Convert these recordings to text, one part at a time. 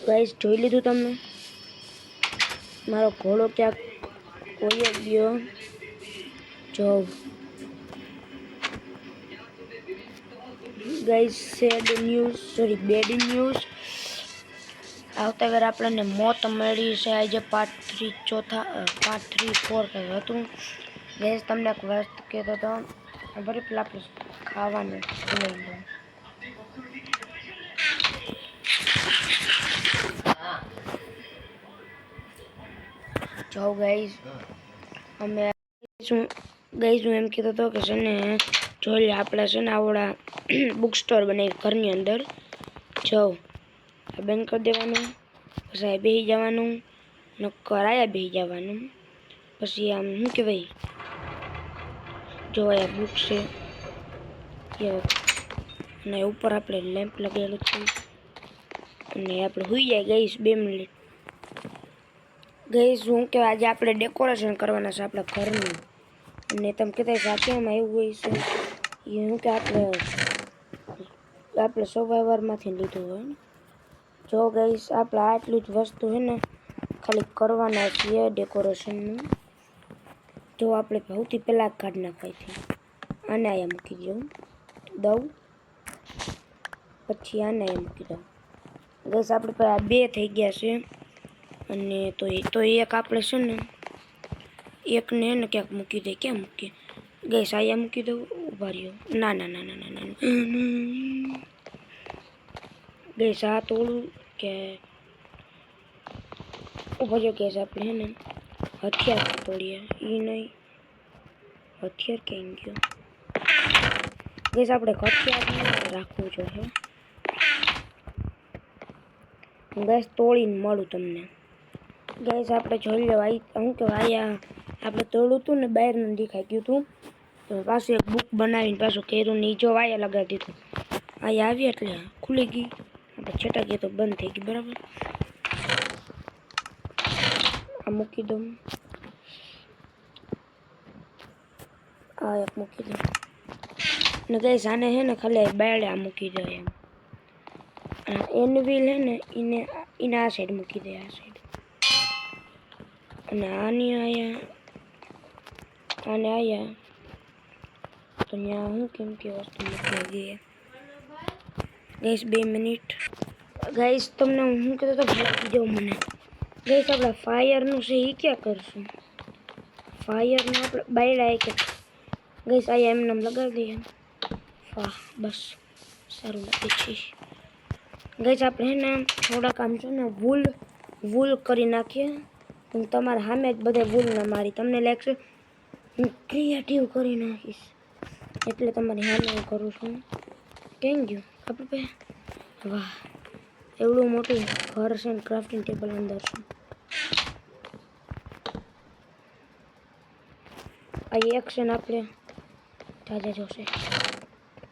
Guys જોઈ લીધું તમને? મારો ઘોડો ક્યાંક કોઈ ગયો જો guys sad news sorry bad news આવતા વાર આપણને મોત મળી છે આજે પાર્ટ 3 પાર્ટ 3 4 હતું ગાઈસ તમને એક વાત કહેતો હતો બરાબર પેલા આપણે ખાવાનું લઈ લો જો ગાઈસ અમે ગાઈસ હું એમ કહેતો હતો કે છે ને જોઈ લે આપણે છે ને આવડા બુક સ્ટોર બનાવી ઘરની અંદર જો બંધ કરી દેવાનું પછી બેસી જવાનું નક્કર આયા બેસી જવાનું પછી આમ શું કહેવાય જો આ બુક છે અને ઉપર આપણે લેમ્પ લગાવેલું છે અને આપણે સુઈ જાય ગાઈસ 2 મિનિટ ગાઈસ હું કે આજે આપણે ડેકોરેશન કરવાના છે આપણા ઘરનું અને તમે કહેતા સાચેમાં એવું હોય છે એ હું કે આપણે સર્વાઈવરમાંથી લીધું હોય ને જો ગાઈસ આપણે આટલું જ વસ્તુ છે ને ખાલી કરવાના છીએ ડેકોરેશનનું જો આપણે સૌથી પહેલાં કાઢી નાખવાથી આને અહીંયા મૂકી દઉં પછી આને અહીંયા મૂકી દઉં ગાઈસ આપણે પાસે આ 2 થઈ ગયા છે અને તો એક આપણે છે ને એકને એને ક્યાંક મૂકી દે ક્યાં મૂકીએ ગાઈસ અહીંયા મૂકી દઉં ઉભા રહ્યો ના ગાઈસ આ તોડું કે ઉભા રહ્યો ગાઈસ આપણે હે ને હથિયાર તોડીએ એ નહીં હથિયાર ક્યાં ગયો ગાઈસ આપણે હથિયાર રાખવું જોઈએ ગાઈસ તોડીને મળું તમને ગાઈસ આપણે જોઈ લેવા શું કહેવાય આપણે તોડું હતું ને બહારનું દેખાઈ ગયું હતું તો પાછું એક બુક બનાવીને પાછું કર્યું ને જો વાયા લગાવી દીધું અહીંયા આવી એટલે ખુલી ગઈ આપણે છેટા ગયા તો બંધ થઈ ગઈ બરાબર આ મૂકી દઉં આ એક મૂકી દઉં ને ગાઈસ આને છે ને ખાલી બાયડે આ મૂકી દો એમ એનવીલ હે ને એને આ સાઈડ મૂકી દે આ સાઈડ અને આની આને આયા તો ત્યાં હું કેમ કે વસ્તુ મૂકી દઈએ ગાઈસ 2 મિનિટ ગાઈસ તમને હું કહેતો તો ભૂલી જાઉં મને ગાઈસ આપણે ફાયરનું છે એ ક્યાં કરશું ફાયરનું આપણે બાયડા કે ગાઈસ આયા એમને લગાવી દઈએ વાહ બસ સારું લાગે છે ગાઈસ આપણે હે ને થોડાક આમ છે ને વૂલ કરી નાખીએ હું તમારા સામે જ બધે વૂલ ના મારી તમને લાગશે હું ક્રિએટિવ કરી નાખીશ એટલે તમારી સામે હું કરું છું કેમ ગયું આપણે વાહ એવડું મોટું ઘર છે ને ક્રાફ્ટિંગ ટેબલ અંદર છે આ એક છે ને આપણે તાજા જોશે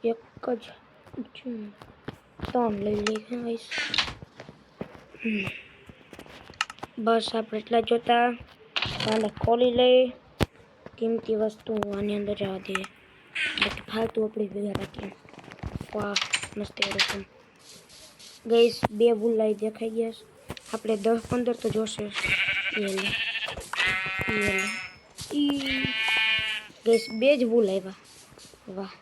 એક જ 3 લઈ લઈએ ગાઈસ બસ આપણે એટલા જોતા આને ખોલી લઈ કિંમતી વસ્તુ આની અંદર જવા દઈએ બાકી ફાલતુ આપણી ભેગા રાખીએ વાહ મસ્ત એરકમ ગાઈસ 2 ભૂલ લાવી દેખાઈ ગયા આપણે 10-15 તો જોશે ગાઈસ 2 જ ભૂલ આવ્યા વાહ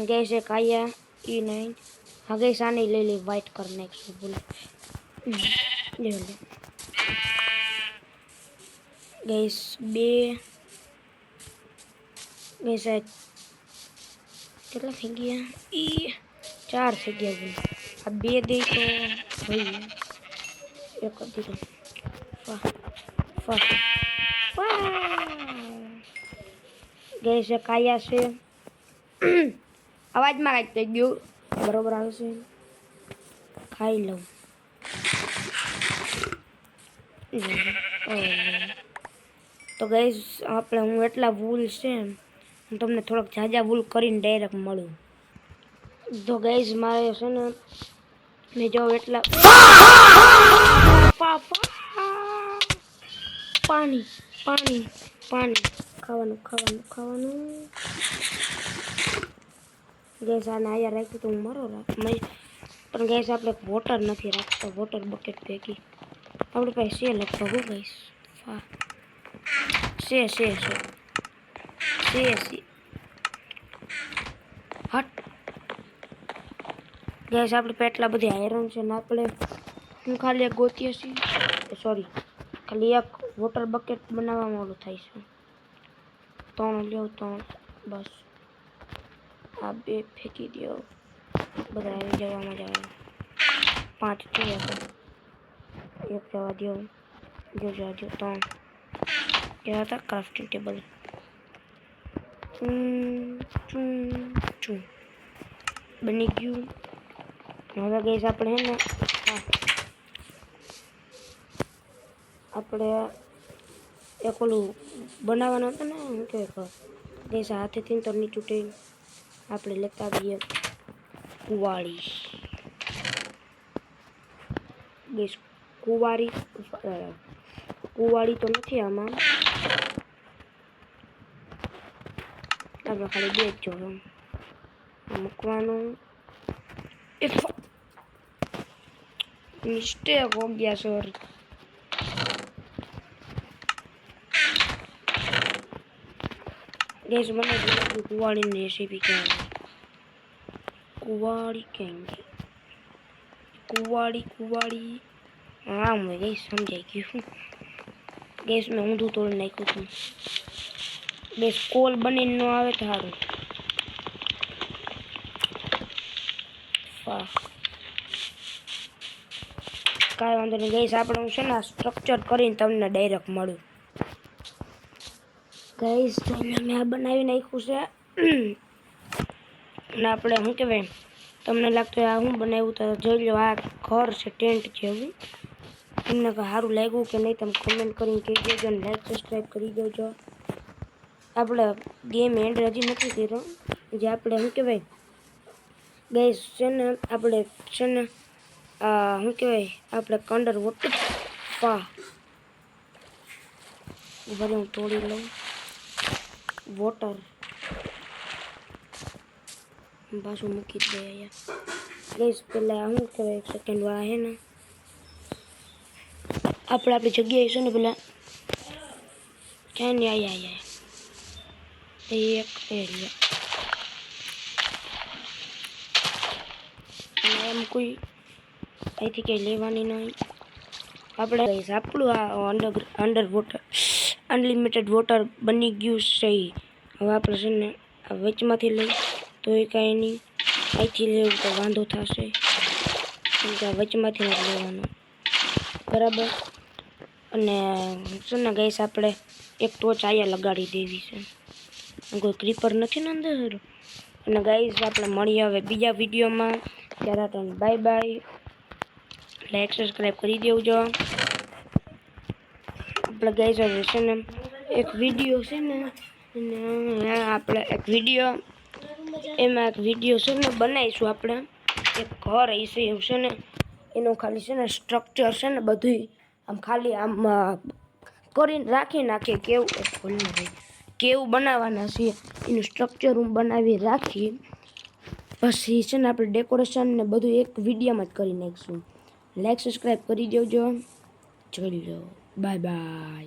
ગાઈસ એક આયા E9 હા ગાઈસ આને લઈ લઈ વ્હાઈટ કરી નાખશું ભૂલ ગાઈસ 2 ગાઈસ કેટલા થઈ ગયા 4 થઈ ગયા ભૂલ આ 2 દે તો હોય એક દીધું વાહ ગાઈસ એક આયા છે અવાજમાં કાંઈક થઈ ગયું બરોબર આવશે ખાઈ લઉં તો ગાઈસ આપણે હું એટલા વૂલ છે હું તમને થોડોક ઝાઝા વૂલ કરીને ડાયરેક્ટ મળું તો ગાઈસ મારે છે ને મેં જો એટલા પાણી ખાવાનું ગેસ આને અહીંયા રાખ્યું તો હું મારો પણ ગેસ આપણે વોટર નથી રાખતા, વોટર બકેટ ભેગી આપણી પાસે છે લગભગ. હું ગઈશ છે હટ ગેસ આપણે પેટલા બધી આયરન છે ને આપણે હું ખાલી એક ગોતીએ છીએ, સોરી ખાલી એક વોટર બકેટ બનાવવામાં ઓલું થાય છે. 3 લ્યો 3 બસ. આ 2 ફેંકી દો, બધા આવી જવામાં જ આવે. 5 છે એક જવા દો, જો 3 કેવા હતા ક્રાફ્ટિંગ ટેબલ. બની ગયું. હવે ગેસ આપણે હે ને આપણે એક ઓલું બનાવવાનું હતું ને શું કહેવાય ગેસ હાથેથી તો નહીં છૂટે. આપણે લેતા આવીએ કુવાડી. ગેસ કુવાડી તો નથી આમાં, આપણે ખાલી 2 જ જો મૂકવાનું. मिस्टेक हो गया सॉरी. गैस बना कुवाड़ी ने रेसिपी क्या कहेंगे कुवाड़ी हाँ मैं गई समझाई क्यों. गैस में ऊँधू तोड़ नाख्યું હતું. गैस कोल बनी न आवे तो सारू. કાંઈ વાંધો નહીં ગઈશ. આપણે હું છે ને સ્ટ્રક્ચર કરીને તમને ડાયરેક્ટ મળું. ગઈશ તો મેં આ બનાવી નાખ્યું છે અને આપણે શું કહેવાય તમને લાગતું આ હું બનાવ્યું તો જોઈ લો. આ ઘર છે ટેન્ટ જેવું. તમને સારું લાગ્યું કે નહીં તમે કમેન્ટ કરીને કહી દેજો અને લાઈક સબસ્ક્રાઈબ કરી દેજો. આપણે ગેમ એન્ડ હજી નથી કર્યો. જે આપણે શું કહેવાય ગઈશ છે ને આપણે છે ને શું કહેવાય આપણે અંડર વોટર ભલે હું તોડી લઉં વોટર પાછું મૂકી દે અહીંયા. ગઈશ પેલા શું કહેવાય 1 સેકન્ડ વા હે ને આપણે આપણી જગ્યાએ છે ને પેલા ક્યાં નહીં આયા એક એરિયા એમ કોઈ અહીંથી કંઈ લેવાની નહીં. આપણે આપણું આ અંડર વોટર અનલિમિટેડ વોટર બની ગયું છે. હવે આપણે છે ને આ વચમાંથી લઈ તો એ કાંઈ નહીં, અહીંથી લેવું તો વાંધો થશે કેમ કે આ વચમાંથી નથી લેવાનું બરાબર. અને છે ને ગઈશ આપણે એક ટોચ અહીંયા લગાડી દેવી છે. કોઈ ક્રીપર નથી ને અંદર. અને ગાઈસ આપણે મળીએ હવે બીજા વિડીયોમાં. ત્યારે તમને બાય બાય. લાઈક સબસ્ક્રાઈબ કરી દેજો. આપણે ગાઈસ હવે છે ને એક વિડીયો છે ને આપણે એક વિડીયો એમાં એક વિડીયો છે ને બનાવીશું. આપણે એક ઘર હશે એવું છે ને એનું ખાલી છે ને સ્ટ્રક્ચર છે ને બધું આમ ખાલી આમ કરીને રાખી નાખીએ કેવું બનાવવાના છે એનું સ્ટ્રક્ચર હું બનાવી રાખી પછી છે ને આપણે ડેકોરેશન ને બધું એક વિડીયોમાં જ કરી નાખીશું. લાઈક સબસ્ક્રાઈબ કરી દેજો. જોઈ લો. Bye bye.